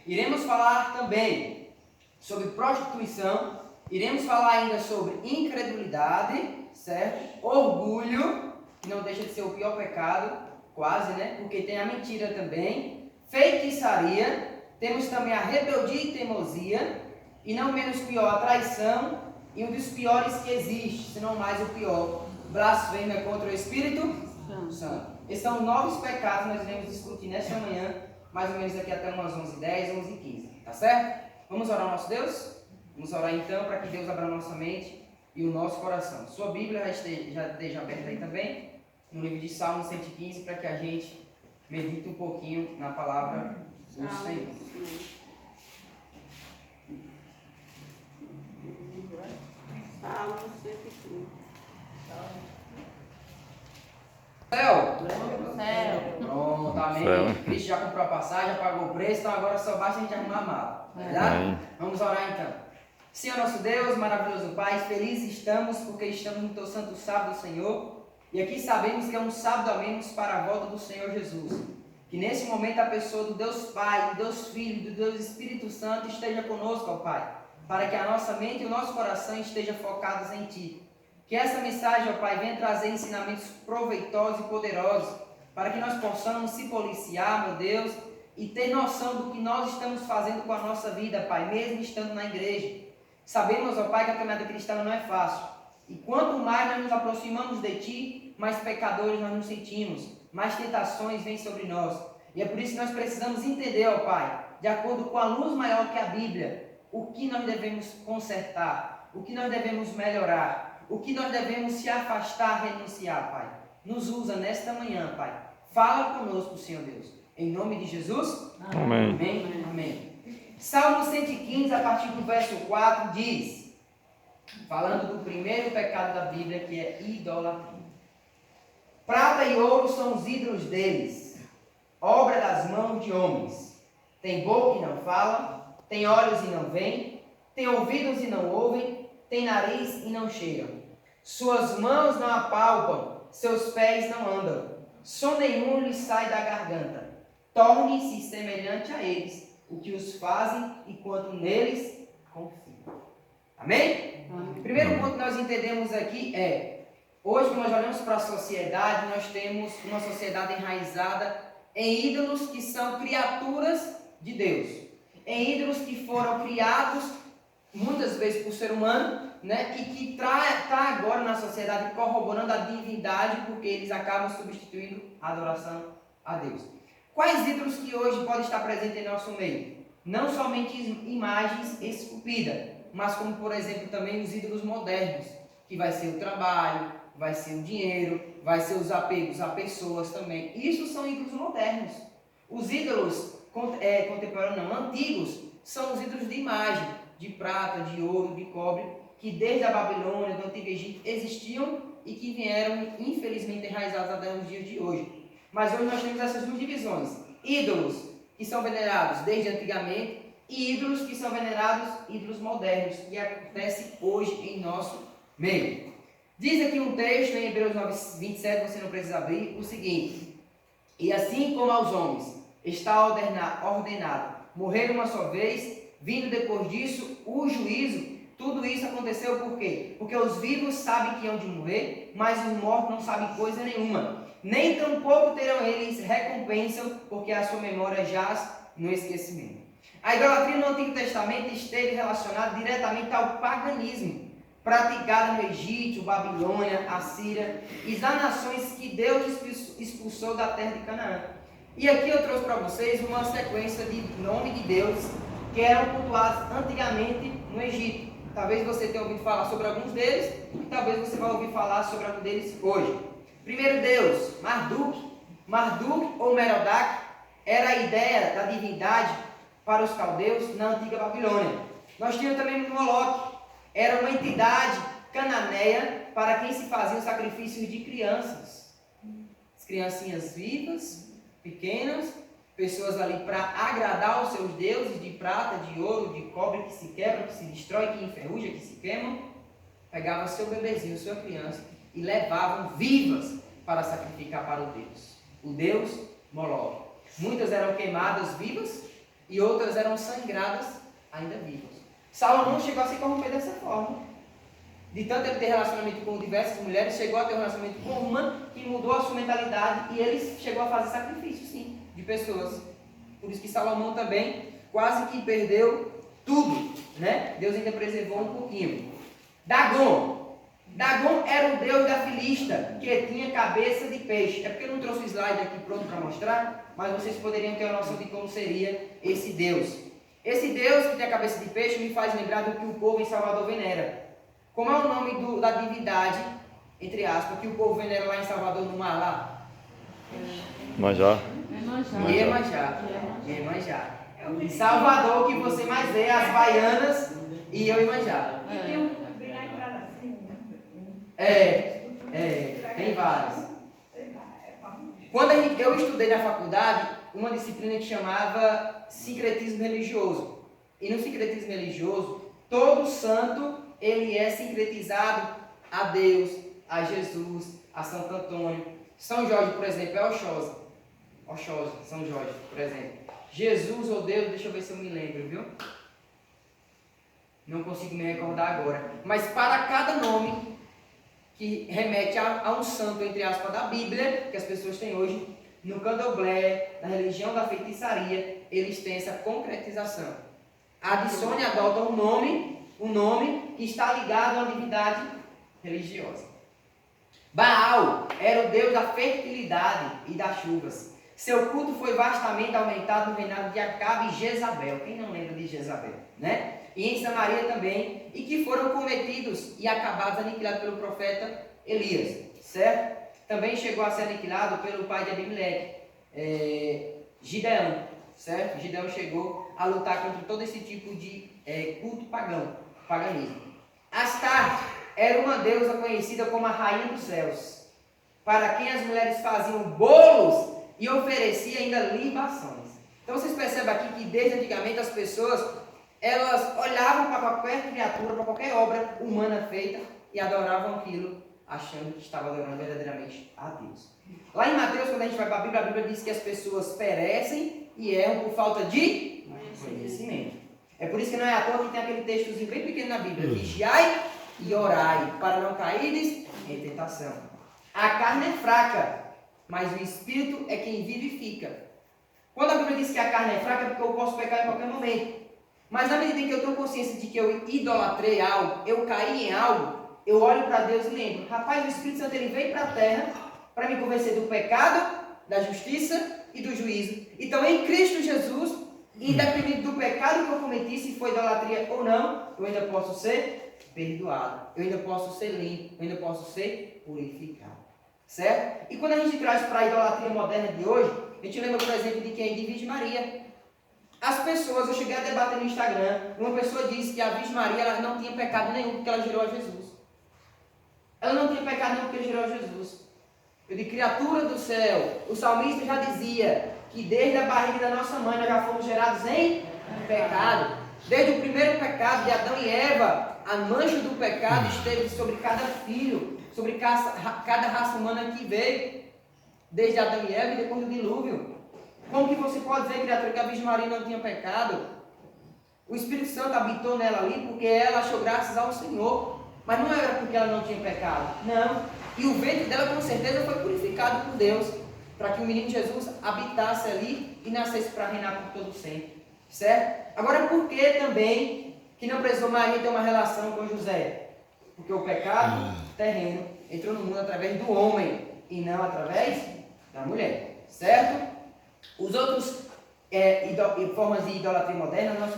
Iremos falar também sobre prostituição, iremos falar ainda sobre incredulidade, certo? Orgulho, que não deixa de ser o pior pecado, quase, né? Porque tem a mentira também, feitiçaria, temos também a rebeldia e teimosia, e não menos pior, a traição, e um dos piores que existe, se não mais o pior, blasfêmia contra o Espírito Santo. Esses são 9 pecados que nós iremos discutir nesta manhã, mais ou menos daqui até umas 11h10, 11h15, tá certo? Vamos orar ao nosso Deus? Vamos orar então para que Deus abra a nossa mente e o nosso coração. Sua Bíblia já esteja aberta aí também, no livro de Salmos 115, para que a gente medite um pouquinho na palavra do Senhor. Salmos 115. Céu! Céu. Pronto, amém. Céu. Cristo já comprou a passagem, já pagou o preço, então agora só basta a gente arrumar a mala. Verdade? Amém. Vamos orar então. Senhor nosso Deus, maravilhoso Pai, felizes estamos porque estamos no teu santo sábado, Senhor. E aqui sabemos que é um sábado a menos para a volta do Senhor Jesus. Que nesse momento a pessoa do Deus Pai, do Deus Filho, do Deus Espírito Santo esteja conosco, ó Pai. Para que a nossa mente e o nosso coração estejam focados em Ti. Que essa mensagem, ó Pai, venha trazer ensinamentos proveitosos e poderosos, para que nós possamos se policiar, meu Deus, e ter noção do que nós estamos fazendo com a nossa vida, Pai, mesmo estando na igreja. Sabemos, ó Pai, que a caminhada cristã não é fácil. E quanto mais nós nos aproximamos de Ti, mais pecadores nós nos sentimos, mais tentações vêm sobre nós. E é por isso que nós precisamos entender, ó Pai, de acordo com a luz maior que a Bíblia, o que nós devemos consertar, o que nós devemos melhorar, o que nós devemos se afastar, renunciar, Pai. Nos usa nesta manhã, Pai. Fala conosco, Senhor Deus. Em nome de Jesus. Amém. Amém. Amém. Salmo 115, a partir do verso 4, diz, falando do primeiro pecado da Bíblia, que é idolatria. Prata e ouro são os ídolos deles, obra das mãos de homens. Tem boca e não fala, tem olhos e não veem, tem ouvidos e não ouvem, tem nariz e não cheiram. Suas mãos não apalpam, seus pés não andam, som nenhum lhes sai da garganta. Torne-se semelhante a eles, o que os fazem e quanto neles confiam. Amém? O primeiro ponto que nós entendemos aqui é, hoje quando nós olhamos para a sociedade, nós temos uma sociedade enraizada em ídolos que são criaturas de Deus. Em ídolos que foram criados muitas vezes por ser humano, né, e que está agora na sociedade corroborando a divindade, porque eles acabam substituindo a adoração a Deus. Quais ídolos que hoje podem estar presentes em nosso meio? Não somente imagens esculpidas, mas como, por exemplo, também os ídolos modernos, que vai ser o trabalho, vai ser o dinheiro, vai ser os apegos a pessoas também. Isso são ídolos modernos. Os ídolos contemporâneos, não, antigos, são os ídolos de imagem, de prata, de ouro, de cobre, que desde a Babilônia, do Antigo Egito, existiam e que vieram, infelizmente, enraizados até os dias de hoje. Mas hoje nós temos essas duas divisões. Ídolos que são venerados desde antigamente e ídolos que são venerados, ídolos modernos, que acontece hoje em nosso meio. Diz aqui um texto em Hebreus 9:27, você não precisa abrir, o seguinte: e assim como aos homens está ordenado morrer uma só vez, vindo depois disso o juízo, tudo isso aconteceu por quê? Porque os vivos sabem que hão de morrer, mas os mortos não sabem coisa nenhuma. Nem tampouco terão eles recompensa, porque a sua memória jaz no esquecimento. A idolatria no Antigo Testamento esteve relacionada diretamente ao paganismo, praticado no Egito, Babilônia, Assíria, e das nações que Deus expulsou da terra de Canaã. E aqui eu trouxe para vocês uma sequência de nome de Deus que eram cultuados antigamente no Egito. Talvez você tenha ouvido falar sobre alguns deles, e talvez você vai ouvir falar sobre algum deles hoje. Primeiro Deus, Marduk. Marduk ou Merodach era a ideia da divindade para os caldeus na antiga Babilônia. Nós tínhamos também Moloque, era uma entidade cananeia para quem se faziam sacrifícios de crianças. As criancinhas vivas, pequenas, pessoas ali para agradar os seus deuses de prata, de ouro, de cobre, que se quebram, que se destrói, que enferruja, que se queimam. Pegavam seu bebezinho, sua criança, e levavam vivas para sacrificar para o Deus Moloque. Muitas eram queimadas vivas e outras eram sangradas ainda vivas. Salomão chegou a se corromper dessa forma. De tanto ele ter relacionamento com diversas mulheres, chegou a ter um relacionamento com uma que mudou a sua mentalidade e ele chegou a fazer sacrifício, sim, de pessoas. Por isso que Salomão também quase que perdeu tudo, né? Deus ainda preservou um pouquinho. Dagon. Dagon era o deus da Filista, que tinha cabeça de peixe. É porque eu não trouxe o slide aqui pronto para mostrar, mas vocês poderiam ter uma noção de como seria esse deus. Esse deus que tem a cabeça de peixe me faz lembrar do que o povo em Salvador venera. Como é o nome da divindade, entre aspas, que o povo venera lá em Salvador, no mar lá? Manjá. Iemanjá. Iemanjá. Em Salvador, o que você mais vê é as baianas e Iemanjá. Tem várias. Quando eu estudei na faculdade, uma disciplina que chamava sincretismo religioso. E no sincretismo religioso, todo santo ele é sincretizado a Deus, a Jesus, a Santo Antônio. São Jorge, por exemplo, é Oxóssi. Oxóssi, São Jorge, por exemplo. Jesus ou Deus, deixa eu ver se eu me lembro, viu? Não consigo me recordar agora. Mas para cada nome que remete a um santo, entre aspas, da Bíblia, que as pessoas têm hoje, no candomblé, na religião da feitiçaria, eles têm essa concretização. Adicione e adota um nome que está ligado a uma divindade religiosa. Baal era o deus da fertilidade e das chuvas. Seu culto foi vastamente aumentado no reinado de Acabe e Jezabel. Quem não lembra de Jezabel, né? E em Samaria também, e que foram cometidos e acabados, aniquilados pelo profeta Elias, certo? Também chegou a ser aniquilado pelo pai de Abimeleque, Gideão, certo? Gideão chegou a lutar contra todo esse tipo de culto paganismo. Astarte era uma deusa conhecida como a rainha dos céus, para quem as mulheres faziam bolos e ofereciam ainda libações. Então vocês percebem aqui que desde antigamente as pessoas elas olhavam para qualquer criatura, para qualquer obra humana feita e adoravam aquilo, achando que estava adorando verdadeiramente a Deus. Lá em Mateus, quando a gente vai para a Bíblia diz que as pessoas perecem e erram por falta de conhecimento. É por isso que não é à toa que tem aquele textozinho bem pequeno na Bíblia: vigiai e orai, para não caíres em tentação. A carne é fraca, mas o Espírito é quem vivifica. Quando a Bíblia diz que a carne é fraca, é porque eu posso pecar em qualquer momento. Mas na medida em que eu tenho consciência de que eu idolatrei algo, eu caí em algo, eu olho para Deus e lembro: rapaz, o Espírito Santo ele veio para a terra para me convencer do pecado, da justiça e do juízo. Então em Cristo Jesus, independente do pecado que eu cometi, se foi idolatria ou não, eu ainda posso ser perdoado, eu ainda posso ser limpo, eu ainda posso ser purificado. Certo? E quando a gente traz para a idolatria moderna de hoje, a gente lembra, por exemplo, de quem? De Virgem Maria. As pessoas, eu cheguei a debater no Instagram, uma pessoa disse que a Virgem Maria ela não tinha pecado nenhum porque ela gerou a Jesus. Ela não tinha pecado nenhum porque gerou a Jesus. Eu digo, criatura do céu, o salmista já dizia que desde a barriga da nossa mãe nós já fomos gerados em pecado. Desde o primeiro pecado de Adão e Eva, a mancha do pecado esteve sobre cada filho, sobre cada raça humana que veio, desde Adão e Eva e depois do dilúvio. Como que você pode dizer, criatura, que a Virgem Maria não tinha pecado? O Espírito Santo habitou nela ali porque ela achou graças ao Senhor. Mas não era porque ela não tinha pecado. Não. E o ventre dela com certeza foi purificado por Deus, para que o menino Jesus habitasse ali e nascesse para reinar por todo sempre. Certo? Agora, por que também que não precisou Maria ter uma relação com José? Porque o pecado terreno entrou no mundo através do homem e não através da mulher. Certo? Os outros formas de idolatria moderna, nós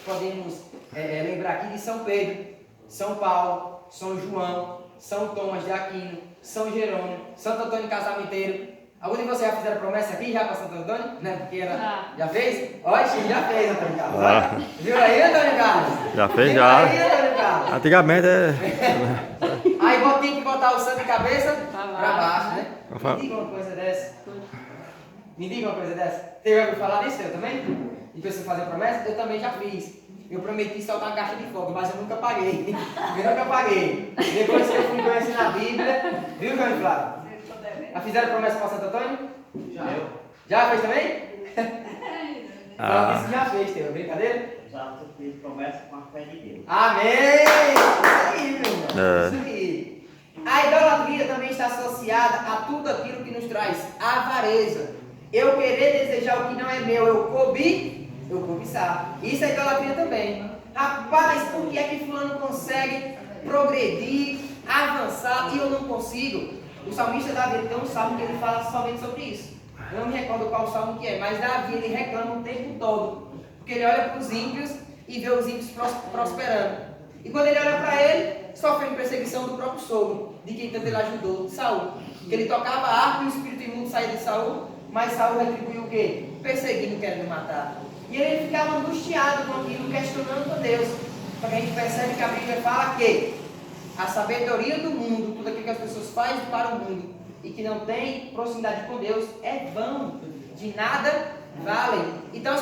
podemos lembrar aqui de São Pedro, São Paulo, São João, São Tomás de Aquino, São Jerônimo, Santo Antônio Casamenteiro. Algum de vocês já fizeram promessa aqui já para Santo Antônio? Né? Porque ela já fez? Olha, já fez, Antônio Carlos. Viu aí, Antônio Carlos? Já fez, já. Aí, Antônio Carlos? Antigamente Aí tem que botar o santo de cabeça para baixo, né? Me diga uma coisa dessa. Me diga uma coisa dessa. Você já ouviu falar disso eu também? De pessoa fazer promessa? Eu também já fiz. Eu prometi soltar uma caixa de fogo, mas eu nunca paguei. Eu nunca paguei. Depois que eu fui conhecer na Bíblia, viu, João Flávio? Já fizeram promessa para Santo Antônio? Já. Já fez também? Não, isso já fez, Teu, brincadeira? Já fiz promessa com a fé de Deus. Amém! Isso aí, meu irmão. É. Isso aí. A idolatria também está associada a tudo aquilo que nos traz avareza. Eu querer desejar o que não é meu, eu cobiçar. Isso é idolatria também. Rapaz, por que é que fulano consegue progredir, avançar e eu não consigo? O salmista Davi tem um salmo que ele fala somente sobre isso. Eu não me recordo qual salmo que é, mas Davi ele reclama o tempo todo. Porque ele olha para os ímpios e vê os ímpios prosperando. E quando ele olha para ele, sofrendo perseguição do próprio sogro, de quem tanto ele ajudou, Saul. Que ele tocava a harpa e o espírito imundo saía de Saul, mas Saul retribuiu o quê? Perseguindo, querendo matar. E ele ficava angustiado com aquilo, questionando a Deus. Porque a gente percebe que a Bíblia fala que a sabedoria do mundo, tudo aquilo que as pessoas fazem para o mundo e que não tem proximidade com Deus, é vão, de nada vale. Então as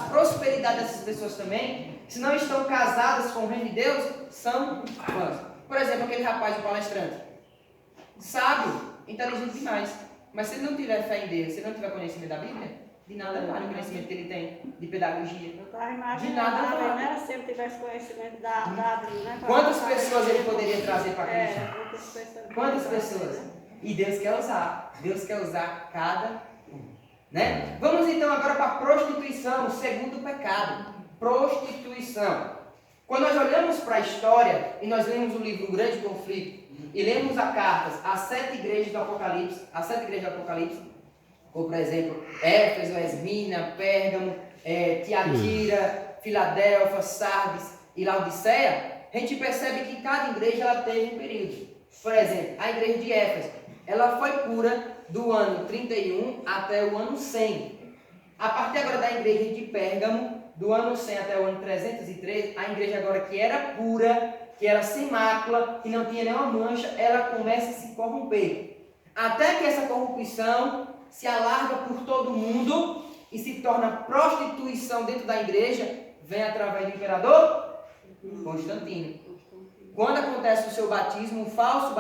prosperidades dessas pessoas também, se não estão casadas com o reino de Deus, são vãs. Por exemplo, aquele rapaz, o palestrante, sábio, inteligente demais, mas se ele não tiver fé em Deus, se ele não tiver conhecimento da Bíblia, de nada vale o conhecimento que ele tem de pedagogia. Eu estava De imaginando, nada vale. né? Se ele tivesse conhecimento da Bíblia, né? Quantas pessoas ele poderia trazer para Cristo? Quantas pessoas? Quantas pessoas? E Deus quer usar. Deus quer usar cada um. Né? Vamos então agora para a prostituição, o segundo pecado. Prostituição. Quando nós olhamos para a história e nós lemos o livro O Grande Conflito e lemos as cartas às 7 igrejas do Apocalipse, ou por exemplo, Éfeso, Esmina, Pérgamo, Tiatira, Filadélfia, Sardes e Laodiceia, a gente percebe que cada igreja ela teve um período. Por exemplo, a igreja de Éfeso, ela foi pura do ano 31 até o ano 100. A partir agora da igreja de Pérgamo, do ano 100 até o ano 303, a igreja agora que era pura, que era sem mácula, que não tinha nenhuma mancha, ela começa a se corromper. Até que essa corrupção se alarga por todo o mundo e se torna prostituição dentro da igreja, vem através do imperador Constantino. Quando acontece o seu batismo, um falso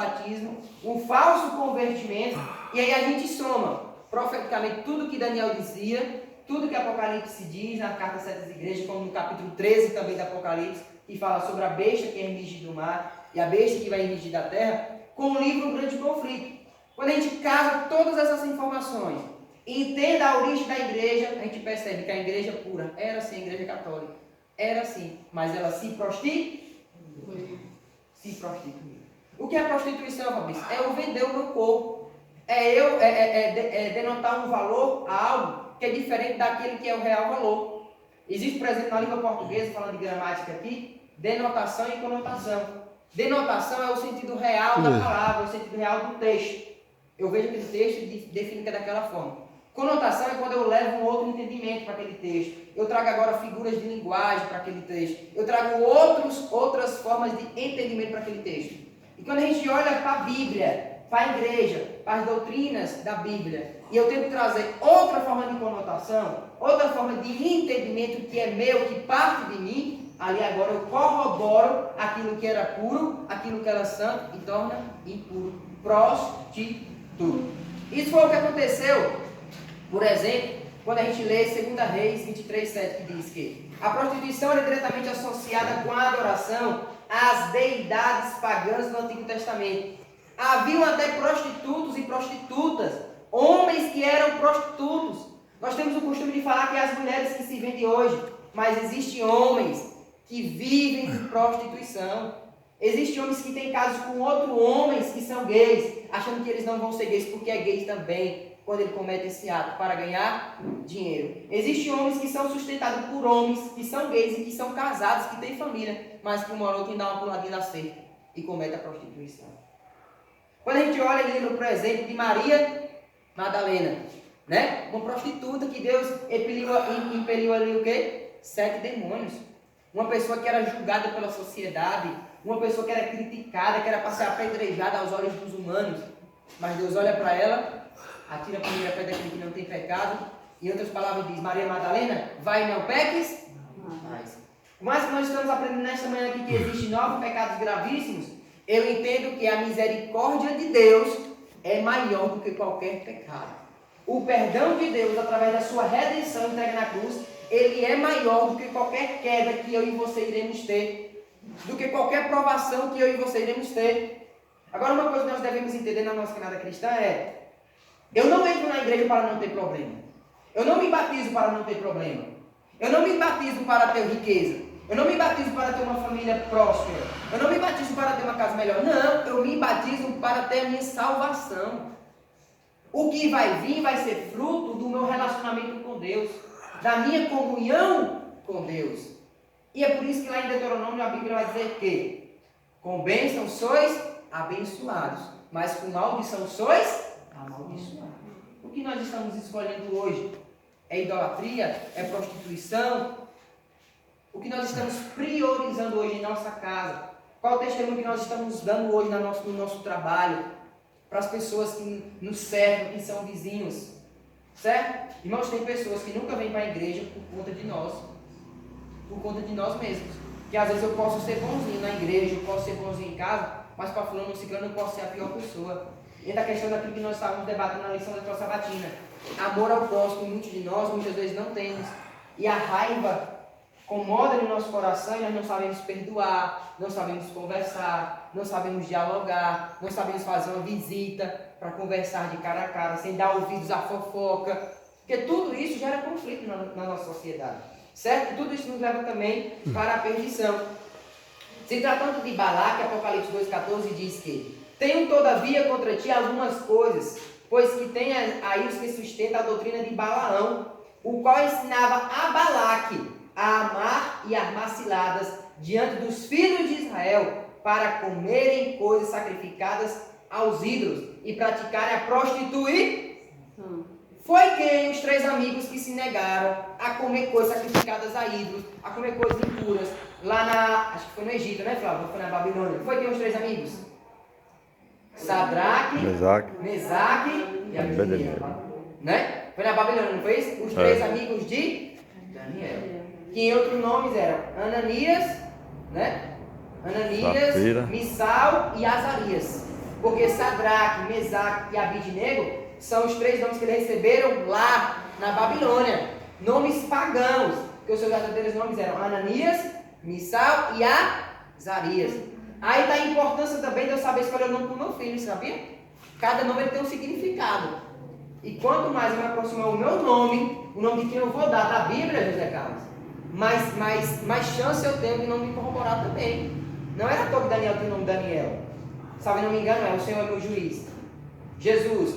convertimento, e aí a gente soma profeticamente tudo que Daniel dizia, tudo que Apocalipse diz na carta às 7 igrejas, como no capítulo 13 também do Apocalipse, que fala sobre a besta que é emergir do mar e a besta que vai emergir da terra, com o livro O Grande Conflito. Quando a gente casa todas essas informações e entenda a origem da igreja, a gente percebe que a igreja pura era assim, a igreja católica. Era assim, mas ela se prostituiu. O que é prostituição, Fabrício? É eu vender o meu corpo. É denotar um valor a algo que é diferente daquele que é o real valor. Existe, por exemplo, na língua portuguesa, falando de gramática aqui, denotação e conotação. Denotação é o sentido real da palavra, o sentido real do texto. Eu vejo aquele texto e defino que é daquela forma. Conotação é quando eu levo um outro entendimento para aquele texto. Eu trago agora figuras de linguagem para aquele texto. Eu trago outras formas de entendimento para aquele texto. E quando a gente olha para a Bíblia, para a igreja, para as doutrinas da Bíblia, e eu tento trazer outra forma de conotação, outra forma de entendimento que é meu, que parte de mim, ali agora eu corroboro aquilo que era puro, aquilo que era santo e torna impuro. Prostituto. Isso foi o que aconteceu, por exemplo, quando a gente lê 2 Reis 23:7, que diz que a prostituição era diretamente associada com a adoração às deidades pagãs do Antigo Testamento. Haviam até prostitutos e prostitutas, homens que eram prostitutos. Nós temos o costume de falar que as mulheres que se vendem hoje, mas existem homens que vivem de prostituição. Existem homens que têm casos com outros homens que são gays, achando que eles não vão ser gays porque é gay também, quando ele comete esse ato para ganhar dinheiro. Existem homens que são sustentados por homens que são gays e que são casados, que têm família, mas que uma hora ou outra dá uma puladinha na cerca e comete a prostituição. Quando a gente olha e lembra, por exemplo, de Maria Madalena, né? Uma prostituta que Deus impeliu ali o quê? 7 demônios. Uma pessoa que era julgada pela sociedade, uma pessoa que era criticada, que era para ser apedrejada aos olhos dos humanos. Mas Deus olha para ela, atira a primeira pedra daquele que não tem pecado, e em outras palavras diz: Maria Madalena, vai e não peques mais. Mas que nós estamos aprendendo nesta manhã aqui que existem 9 pecados gravíssimos, eu entendo que a misericórdia de Deus é maior do que qualquer pecado. o perdão de Deus através da sua redenção entregue na cruz, ele é maior do que qualquer queda que eu e você iremos ter, do que qualquer provação que eu e você iremos ter. Agora, uma coisa que nós devemos entender na nossa caminhada cristã é: eu não entro na igreja para não ter problema, eu não me batizo para não ter problema, eu não me batizo para ter riqueza, eu não me batizo para ter uma família próspera, eu não me batizo para ter uma casa melhor. Não, eu me batizo para ter a minha salvação. O que vai vir vai ser fruto do meu relacionamento com Deus, da minha comunhão com Deus. E é por isso que lá em Deuteronômio a Bíblia vai dizer que com bênção sois abençoados, mas com maldição sois amaldiçoados. O que nós estamos escolhendo hoje? É idolatria? É prostituição? O que nós estamos priorizando hoje em nossa casa? Qual o testemunho que nós estamos dando hoje no nosso trabalho? Para as pessoas que nos servem, que são vizinhos. Certo? Irmãos, tem pessoas que nunca vêm para a igreja por conta de nós. Por conta de nós mesmos. Que às vezes eu posso ser bonzinho na igreja, eu posso ser bonzinho em casa, mas para fulano, ciclano, eu posso ser a pior pessoa. E da questão daquilo que nós estávamos debatendo na lição da tua sabatina. Amor ao próximo, muitos de nós, muitas vezes não temos. E a raiva incomoda no nosso coração e nós não sabemos perdoar, não sabemos conversar, não sabemos dialogar, não sabemos fazer uma visita para conversar de cara a cara, sem dar ouvidos à fofoca, porque tudo isso gera conflito na nossa sociedade, certo? E tudo isso nos leva também para a perdição. Se tratando de Balaque, Apocalipse 2,14 diz que: tenho todavia contra ti algumas coisas, pois que tem aí os que sustentam a doutrina de Balaão, o qual ensinava a Balaque a amar e armar ciladas diante dos filhos de Israel, para comerem coisas sacrificadas aos ídolos e praticarem a prostituição. Foi quem? Os 3 amigos que se negaram a comer coisas sacrificadas a ídolos, a comer coisas impuras, lá acho que foi no Egito, né, Flávio? Foi na Babilônia. Foi quem os 3 amigos? Sadraque, Mesaque e Abednego. Né? Foi na Babilônia, não foi isso? Os 3 amigos de Daniel. Que em outros nomes eram Ananias, né? Ananias, Safira, Misael e Azarias. Porque Sadraque, Mesaque e Abednego são os 3 nomes que eles receberam lá na Babilônia. Nomes pagãos, porque os seus verdadeiros nomes eram Ananias, Misael e Azarias. Aí está a importância também de eu saber escolher o nome do meu filho, sabia? Cada nome ele tem um significado. E quanto mais eu me aproximar o meu nome, o nome de quem eu vou dar da Bíblia, José Carlos, mais chance eu tenho de não me corroborar também. Não era à toa que Daniel tem o nome Daniel. Sabe, não me engano, o Senhor é meu juiz. Jesus,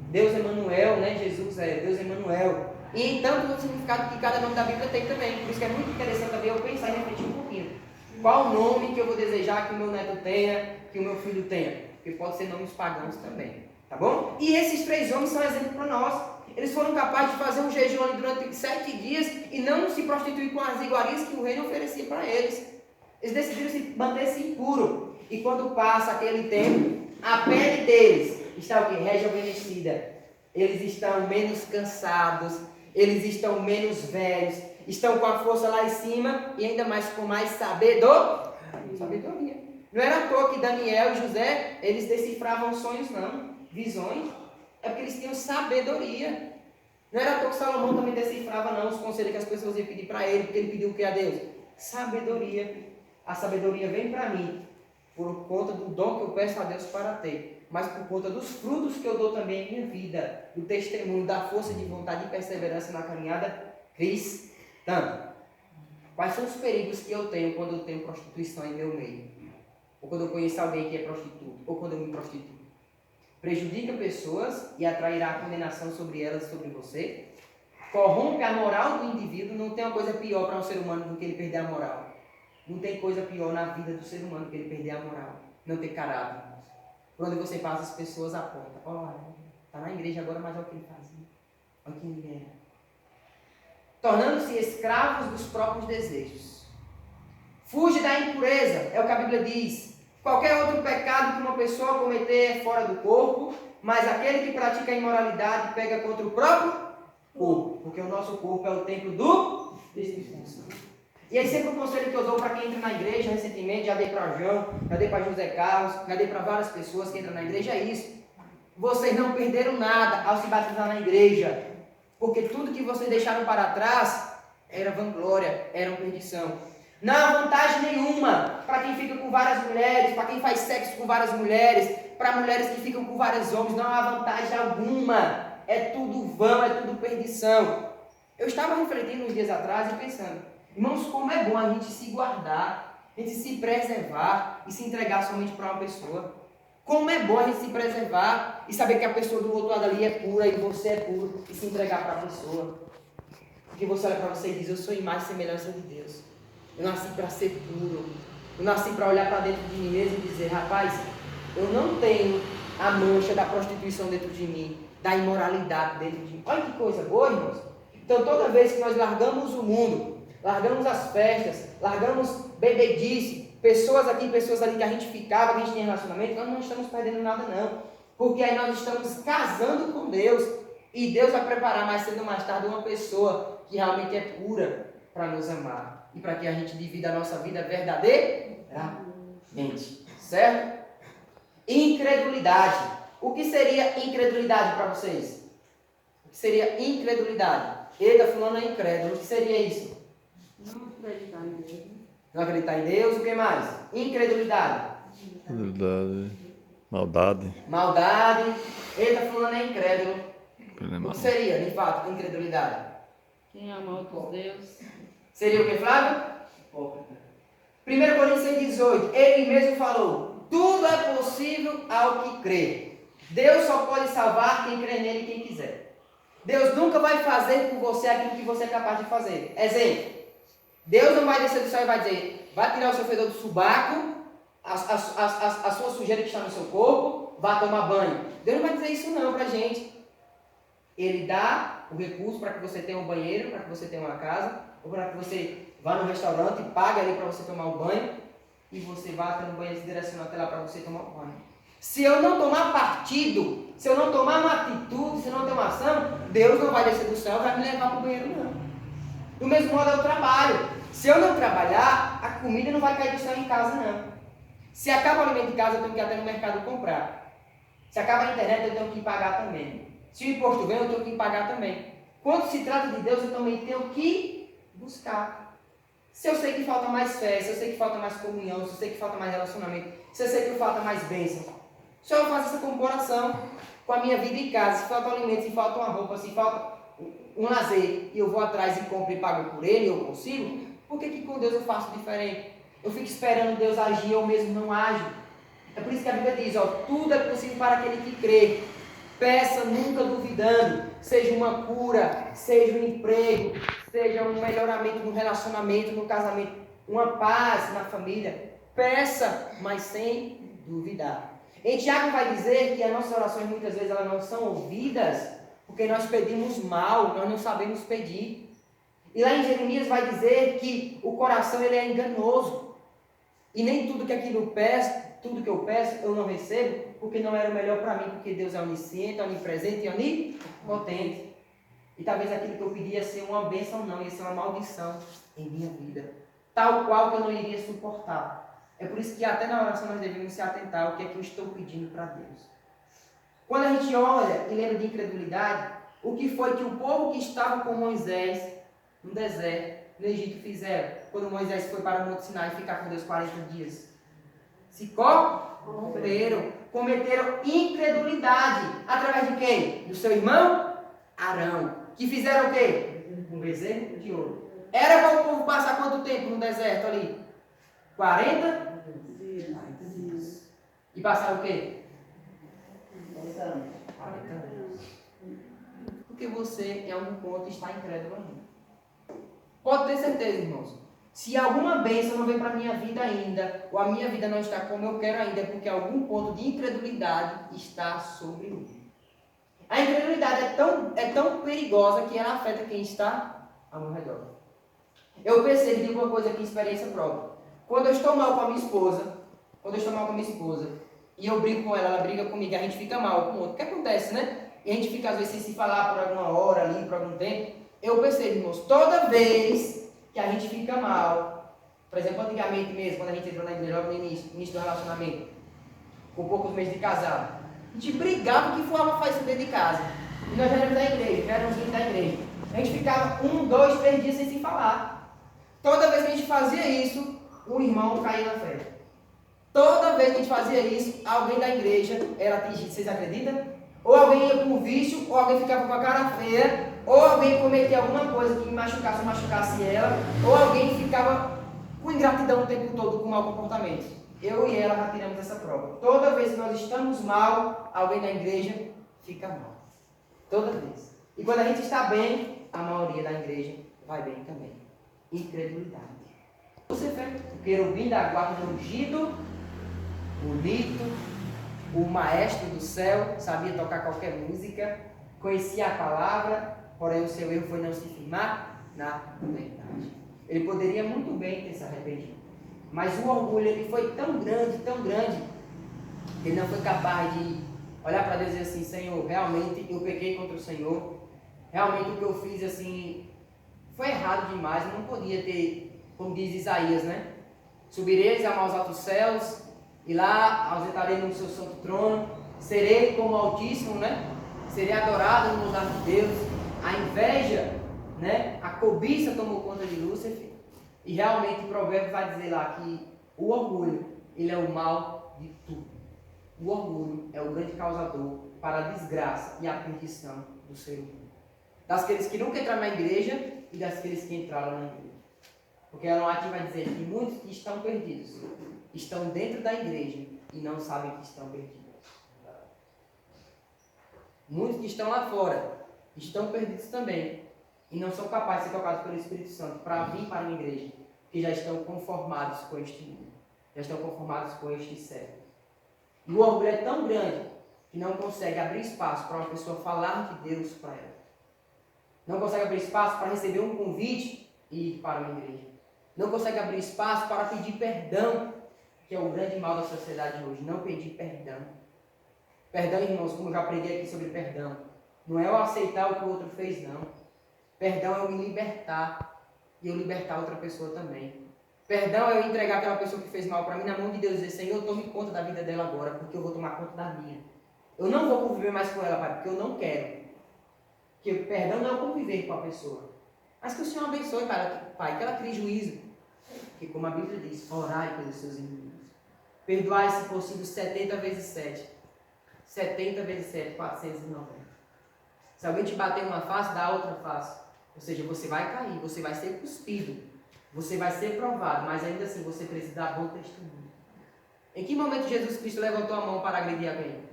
Deus Emanuel, né? Jesus é Deus Emanuel. E tanto o significado que cada nome da Bíblia tem também. Por isso que é muito interessante também eu pensar e refletir um pouquinho. Qual o nome que eu vou desejar que o meu neto tenha, que o meu filho tenha? Porque pode ser nomes pagãos também. Tá bom? E esses 3 homens são exemplo para nós. Eles foram capazes de fazer um jejum ali durante 7 dias e não se prostituir com as iguarias que o reino oferecia para eles. Eles decidiram se manter-se impuro. E quando passa aquele tempo, a pele deles está o quê? Rejuvenescida. Eles estão menos cansados, eles estão menos velhos, estão com a força lá em cima e ainda mais com mais sabedoria. Não era à toa que Daniel e José, eles decifravam sonhos não, visões. É porque eles tinham sabedoria. Não era à toa que Salomão também decifrava não os conselhos que as pessoas iam pedir para ele, porque ele pediu o que a Deus? Sabedoria. A sabedoria vem para mim por conta do dom que eu peço a Deus para ter, mas por conta dos frutos que eu dou também em minha vida, do testemunho, da força de vontade e perseverança na caminhada cristã. Quais são os perigos que eu tenho quando eu tenho prostituição em meu meio? Ou quando eu conheço alguém que é prostituto? Ou quando eu me prostituo? Prejudica pessoas e atrairá a condenação sobre elas e sobre você. Corrompe a moral do indivíduo. Não tem uma coisa pior para um ser humano do que ele perder a moral. Não tem coisa pior na vida do ser humano do que ele perder a moral. Não ter caráter. Por onde você passa, as pessoas apontam. Olha, está na igreja agora, mas olha o que ele faz. Olha quem ele é. Tornando-se escravos dos próprios desejos. Fuge da impureza, é o que a Bíblia diz. Qualquer outro pecado que uma pessoa cometer é fora do corpo, mas aquele que pratica a imoralidade pega contra o próprio corpo, porque o nosso corpo é o templo do Espírito Santo. E aí sempre o conselho que eu dou para quem entra na igreja recentemente, já dei para João, já dei para José Carlos, já dei para várias pessoas que entram na igreja, é isso. vocês não perderam nada ao se batizar na igreja, porque tudo que vocês deixaram para trás era vanglória, era perdição. Não há vantagem nenhuma para quem fica com várias mulheres, para quem faz sexo com várias mulheres, para mulheres que ficam com vários homens, não há vantagem alguma. É tudo vão, é tudo perdição. Eu estava refletindo uns dias atrás e pensando, irmãos, como é bom a gente se guardar, a gente se preservar e se entregar somente para uma pessoa. Como é bom a gente se preservar e saber que a pessoa do outro lado ali é pura e você é puro e se entregar para a pessoa. Porque você olha para você e diz, eu sou imagem e semelhança de Deus. Eu nasci para ser puro. Eu nasci para olhar para dentro de mim mesmo e dizer, rapaz, eu não tenho a mancha da prostituição dentro de mim, da imoralidade dentro de mim. Olha que coisa boa, irmãos. Então toda vez que nós largamos o mundo, largamos as festas, largamos bebedice, pessoas aqui, pessoas ali que a gente ficava, que a gente tinha relacionamento, nós não estamos perdendo nada não. Porque aí nós estamos casando com Deus. E Deus vai preparar mais cedo ou mais tarde uma pessoa que realmente é pura para nos amar. E para que a gente divida a nossa vida verdadeiramente. Certo? Incredulidade. O que seria incredulidade para vocês? O que seria incredulidade? Eita, fulano é incrédulo. O que seria isso? Não acreditar em Deus. Não acreditar em Deus. O que mais? Incredulidade. Incredulidade. Maldade. Maldade. Eita, fulano é incrédulo. Problema. O que seria, de fato, incredulidade? Quem ama outros deuses. Seria o que, Flávio? 1 Coríntios 18, ele mesmo falou, tudo é possível ao que crê. Deus só pode salvar quem crê nele e quem quiser. Deus nunca vai fazer por você aquilo que você é capaz de fazer. Exemplo, Deus não vai descer do céu e vai dizer, vai tirar o seu fedor do subaco, a sua sujeira que está no seu corpo, vá tomar banho. Deus não vai dizer isso não pra gente. Ele dá o recurso para que você tenha um banheiro, para que você tenha uma casa, ou para que você vá no restaurante e pague ali para você tomar um banho, e você vá até no banheiro e se direciona até lá para você tomar um banho. Se eu não tomar partido, se eu não tomar uma atitude, se eu não ter uma ação, Deus não vai descer do céu e vai me levar para o banheiro, não. Do mesmo modo é o trabalho. Se eu não trabalhar, a comida não vai cair do céu em casa, não. Se acaba o alimento em casa, eu tenho que ir até no mercado comprar. Se acaba a internet, eu tenho que pagar também. Se o imposto vem, eu tenho que pagar também. Quando se trata de Deus, eu também tenho que buscar. Se eu sei que falta mais fé, se eu sei que falta mais comunhão, se eu sei que falta mais relacionamento, se eu sei que falta mais bênção, se eu faço essa comparação com a minha vida em casa, se falta um alimento, se falta uma roupa, se falta um lazer, e eu vou atrás e compro e pago por ele, eu consigo, por que com Deus eu faço diferente? Eu fico esperando Deus agir, eu mesmo não ajo. É por isso que a Bíblia diz, tudo é possível para aquele que crê. Peça nunca duvidando, seja uma cura, seja um emprego, seja um melhoramento no relacionamento, no casamento, uma paz na família. Peça, mas sem duvidar. Em Tiago vai dizer que as nossas orações muitas vezes elas não são ouvidas porque nós pedimos mal, nós não sabemos pedir. E lá em Jeremias vai dizer que o coração ele é enganoso. E nem tudo que aquilo peço, tudo que eu peço, eu não recebo, porque não era o melhor para mim, porque Deus é onisciente, onipresente e onipotente. E talvez aquilo que eu pedi ia ser uma bênção, não, ia ser uma maldição em minha vida. Tal qual que eu não iria suportar. É por isso que até na oração nós devemos se atentar ao que é que eu estou pedindo para Deus. Quando a gente olha e lembra de incredulidade, o que foi que o povo que estava com Moisés no deserto, no Egito, fizeram? Quando Moisés foi para o Monte Sinai ficar com Deus 40 dias. Se corromperam, cometeram incredulidade. Através de quem? Do seu irmão Arão. Que fizeram o quê? Um bezerro de ouro. Era para o povo passar quanto tempo no deserto ali? 40 dias. E passaram o quê? 40 anos. Porque você, em algum ponto, está incrédulo ainda. Pode ter certeza, irmãos. Se alguma bênção não vem para a minha vida ainda, ou a minha vida não está como eu quero ainda, é porque algum ponto de incredulidade está sobre mim. A incredulidade é tão perigosa que ela afeta quem está ao meu redor. Eu percebi uma coisa aqui, experiência própria. Quando eu estou mal com a minha esposa, e eu brigo com ela, ela briga comigo, a gente fica mal com o outro. O que acontece, né? E a gente fica às vezes sem se falar por alguma hora ali, por algum tempo. Eu percebo, irmãos, toda vez que a gente fica mal, por exemplo, antigamente mesmo, quando a gente entrou na igreja, logo no início do relacionamento, com poucos meses de casado, A gente brigava que forma faz isso dentro de casa. E nós já éramos da igreja, já éramos da igreja. A gente ficava 1, 2, 3 dias sem se falar. Toda vez que a gente fazia isso, o irmão caía na fé. Toda vez que a gente fazia isso, alguém da igreja era atingido. Vocês acreditam? Ou alguém ia com vício, ou alguém ficava com a cara feia, ou alguém cometia alguma coisa que machucasse ou machucasse ela, ou alguém ficava com ingratidão o tempo todo, com mau comportamento. Eu e ela já tiramos essa prova. Toda vez que nós estamos mal, alguém da igreja fica mal. Toda vez. E quando a gente está bem, a maioria da igreja vai bem também. Incredulidade. Você vê o querubim da guarda ungido, bonito, o maestro do céu, sabia tocar qualquer música, conhecia a palavra, porém o seu erro foi não se firmar na verdade. Ele poderia muito bem ter se arrependido, mas o orgulho ele foi tão grande, que ele não foi capaz de olhar para Deus e dizer assim: Senhor, realmente eu pequei contra o Senhor, realmente o que eu fiz assim foi errado demais, eu não podia ter, como diz Isaías, né? Subireis aos altos céus, e lá ausentarei no seu santo trono, serei como Altíssimo, né? Serei adorado no lugar de Deus. A inveja, né? A cobiça tomou conta de Lúcifer. E realmente o provérbio vai dizer lá que o orgulho, ele é o mal de tudo. O orgulho é o grande causador para a desgraça e a perdição do ser humano. Daqueles que nunca entraram na igreja e daqueles que entraram na igreja. Porque a Noati vai dizer que muitos que estão perdidos estão dentro da igreja e não sabem que estão perdidos. Muitos que estão lá fora estão perdidos também e não são capazes de ser tocados pelo Espírito Santo para vir para a igreja, que já estão conformados com este mundo, já estão conformados com este século. E o orgulho é tão grande que não consegue abrir espaço para uma pessoa falar de Deus para ela. Não consegue abrir espaço para receber um convite e ir para uma igreja. Não consegue abrir espaço para pedir perdão, que é o grande mal da sociedade hoje, não pedir perdão. Perdão, irmãos, como eu já preguei aqui sobre perdão, não é eu aceitar o que o outro fez, não. Perdão é eu me libertar e eu libertar outra pessoa também. Perdão é eu entregar aquela pessoa que fez mal para mim na mão de Deus e dizer: Senhor, tome conta da vida dela agora, porque eu vou tomar conta da minha. Eu não vou conviver mais com ela, Pai, porque eu não quero. Porque perdão não é conviver com a pessoa. Mas que o Senhor abençoe, Pai, que ela crie juízo. Porque como a Bíblia diz, orai pelos seus inimigos. Perdoai, se possível, 70 vezes 7. 70 vezes 7, 490. Se alguém te bater uma face, dá outra face. Ou seja, você vai cair, você vai ser cuspido, você vai ser provado, mas ainda assim você precisa dar bom testemunho. Em que momento Jesus Cristo levantou a mão para agredir alguém?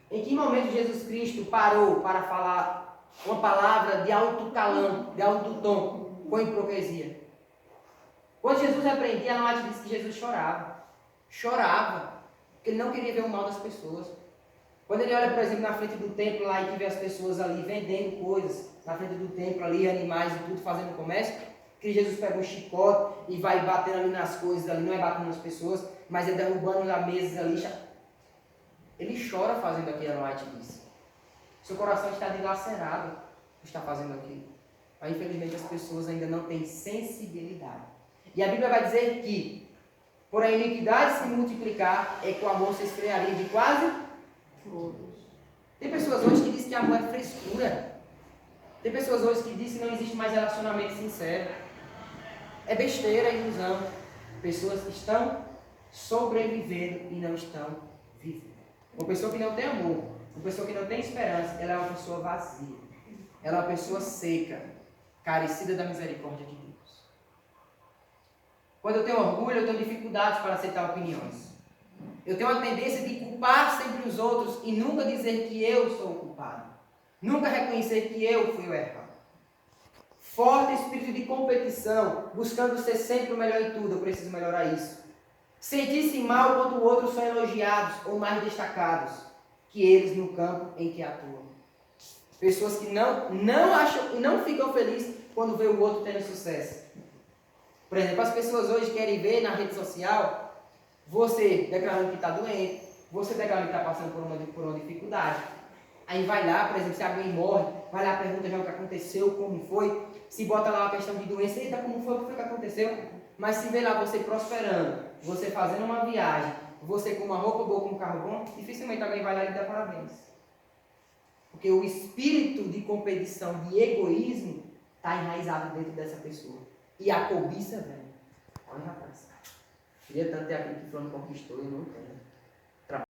Em que momento Jesus Cristo parou para falar uma palavra de alto calão, de alto tom, com hipocrisia? Quando Jesus repreendia, a Noati disse que Jesus chorava. Chorava, porque ele não queria ver o mal das pessoas. Quando ele olha, por exemplo, na frente do templo lá e que vê as pessoas ali vendendo coisas, na frente do templo ali, animais e tudo, fazendo comércio, que Jesus pega um chicote e vai batendo ali nas coisas ali, não é batendo nas pessoas, mas é derrubando as mesas ali. Ele chora fazendo aquilo, a Noati disse. Seu coração está dilacerado por estar fazendo aquilo. Mas infelizmente as pessoas ainda não têm sensibilidade. E a Bíblia vai dizer que, por a iniquidade se multiplicar, é que o amor se esfriaria de quase todos. Tem pessoas hoje que dizem que amor é frescura. Tem pessoas hoje que dizem que não existe mais relacionamento sincero. É besteira, é ilusão. Pessoas que estão sobrevivendo e não estão vivendo. Uma pessoa que não tem amor, uma pessoa que não tem esperança, ela é uma pessoa vazia. Ela é uma pessoa seca, carecida da misericórdia de Deus. Quando eu tenho orgulho, eu tenho dificuldades para aceitar opiniões. Eu tenho a tendência de culpar sempre os outros e nunca dizer que eu sou o culpado. Nunca reconhecer que eu fui o errado. Forte espírito de competição, buscando ser sempre o melhor em tudo. Eu preciso melhorar isso. Sentir-se mal quando outros são elogiados ou mais destacados que eles no campo em que atuam. Pessoas que não ficam felizes quando vê o outro tendo sucesso. Por exemplo, as pessoas hoje querem ver na rede social você declarando que está doente, você declarando que está passando por uma dificuldade. Aí vai lá, por exemplo, se alguém morre, vai lá, pergunta já o que aconteceu, como foi. Se bota lá uma questão de doença, eita, como foi, o que foi que aconteceu? Mas se vê lá você prosperando, você fazendo uma viagem, você com uma roupa boa, com um carro bom, dificilmente alguém vai lá e lhe dar parabéns. Porque o espírito de competição, de egoísmo, está enraizado dentro dessa pessoa. E a cobiça, velho. Olha, rapaz. Queria tanto ter aquilo que fulano conquistou e não tem.